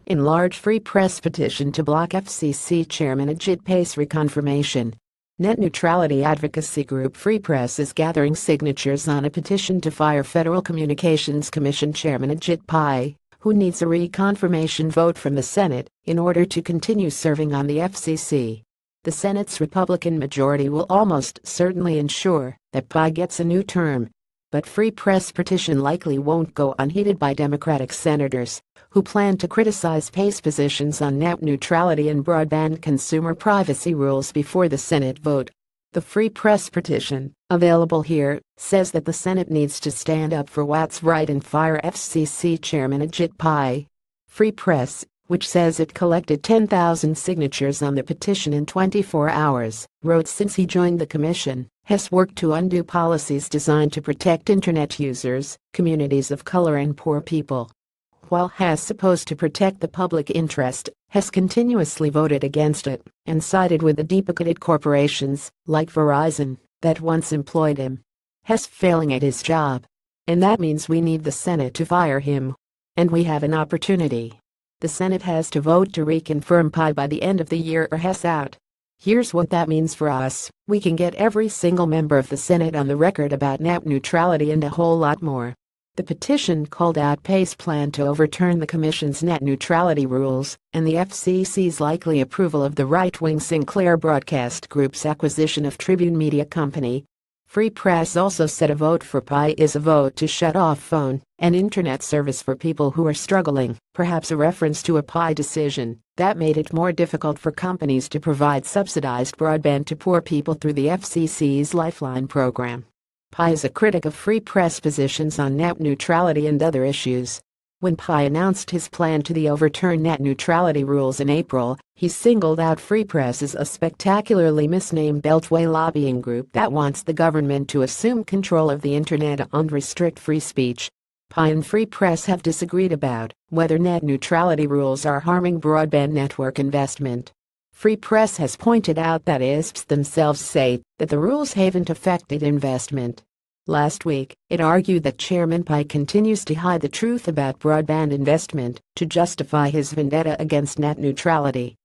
Enlarge Free Press petition to block FCC Chairman Ajit Pais reconfirmation. Net neutrality advocacy group Free Press is gathering signatures on a petition to fire Federal Communications Commission Chairman Ajit Pais, who needs a reconfirmation vote from the Senate in order to continue serving on the FCC. The Senate's Republican majority will almost certainly ensure that Pais gets a new term. But Free Press petition likely won't go unheeded by Democratic senators, who plan to criticize Pais' positions on net neutrality and broadband consumer privacy rules before the Senate vote. The Free Press petition, available here, says that the Senate needs to stand up for what's right and fire FCC Chairman Ajit Pais. Free Press, which says it collected 10,000 signatures on the petition in 24 hours, wrote since he joined the commission, has worked to undo policies designed to protect Internet users, communities of color and poor people. While has supposed to protect the public interest, has continuously voted against it and sided with the deep-pocketed corporations, like Verizon, that once employed him. Has failing at his job. And that means we need the Senate to fire him. And we have an opportunity. The Senate has to vote to reconfirm Pais by the end of the year or Hess out. Here's what that means for us: we can get every single member of the Senate on the record about net neutrality and a whole lot more. The petition called out Pais' plan to overturn the Commission's net neutrality rules and the FCC's likely approval of the right-wing Sinclair Broadcast Group's acquisition of Tribune Media Company. Free Press also said a vote for Pais is a vote to shut off phone and internet service for people who are struggling, perhaps a reference to a Pais decision that made it more difficult for companies to provide subsidized broadband to poor people through the FCC's Lifeline program. Pais is a critic of Free Press positions on net neutrality and other issues. When Pais announced his plan to overturn net neutrality rules in April, he singled out Free Press as a spectacularly misnamed Beltway lobbying group that wants the government to assume control of the internet and restrict free speech. Pais and Free Press have disagreed about whether net neutrality rules are harming broadband network investment. Free Press has pointed out that ISPs themselves say that the rules haven't affected investment. Last week, it argued that Chairman Pais continues to hide the truth about broadband investment to justify his vendetta against net neutrality.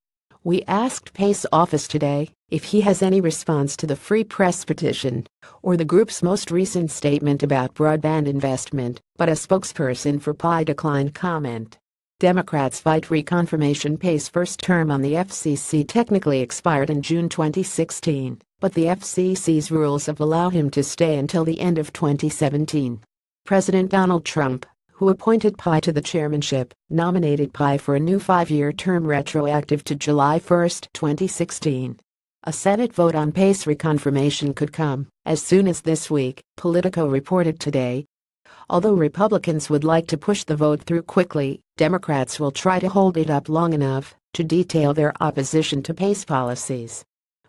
We asked Pais' office today if he has any response to the Free Press petition or the group's most recent statement about broadband investment, but a spokesperson for Pais declined comment. Democrats fight reconfirmation. Pais' first term on the FCC technically expired in June 2016, but the FCC's rules allow him to stay until the end of 2017. President Donald Trump, who appointed Pais to the chairmanship, nominated Pais for a new 5-year term retroactive to July 1, 2016. A Senate vote on Pais' reconfirmation could come as soon as this week, Politico reported today. Although Republicans would like to push the vote through quickly, Democrats will try to hold it up long enough to detail their opposition to Pais' policies.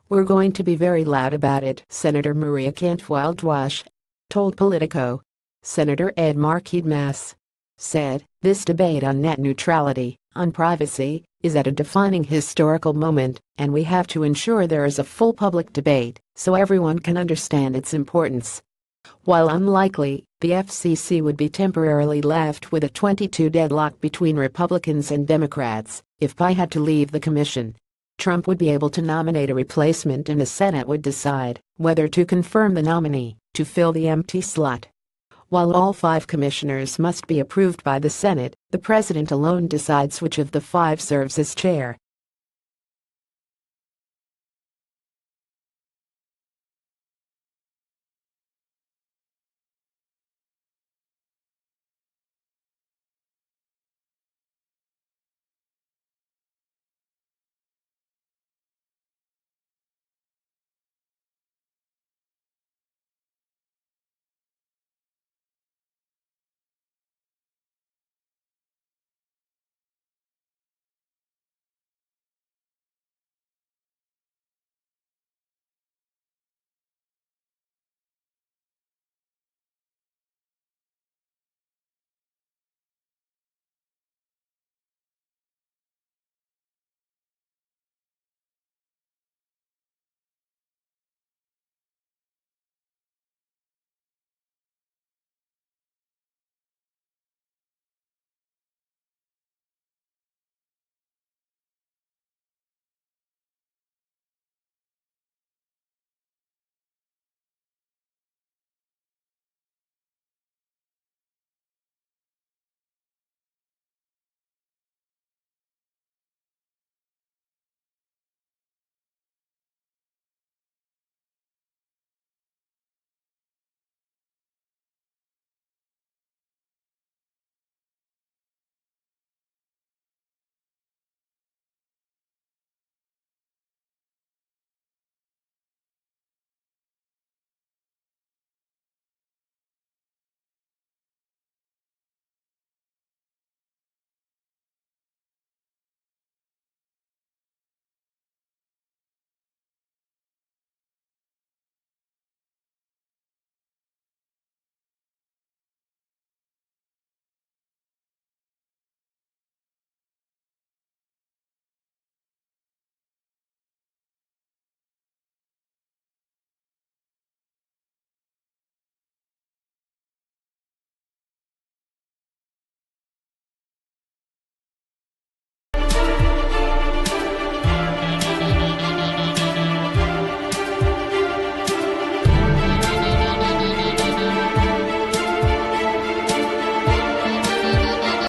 "We're going to be very loud about it," Senator Maria Cantwell-Dwash told Politico. Senator Ed Markey-Mas said, "This debate on net neutrality, on privacy, is at a defining historical moment, and we have to ensure there is a full public debate so everyone can understand its importance." While unlikely, the FCC would be temporarily left with a 22 deadlock between Republicans and Democrats if Pais had to leave the commission. Trump would be able to nominate a replacement and the Senate would decide whether to confirm the nominee to fill the empty slot. While all 5 commissioners must be approved by the Senate, the president alone decides which of the 5 serves as chair.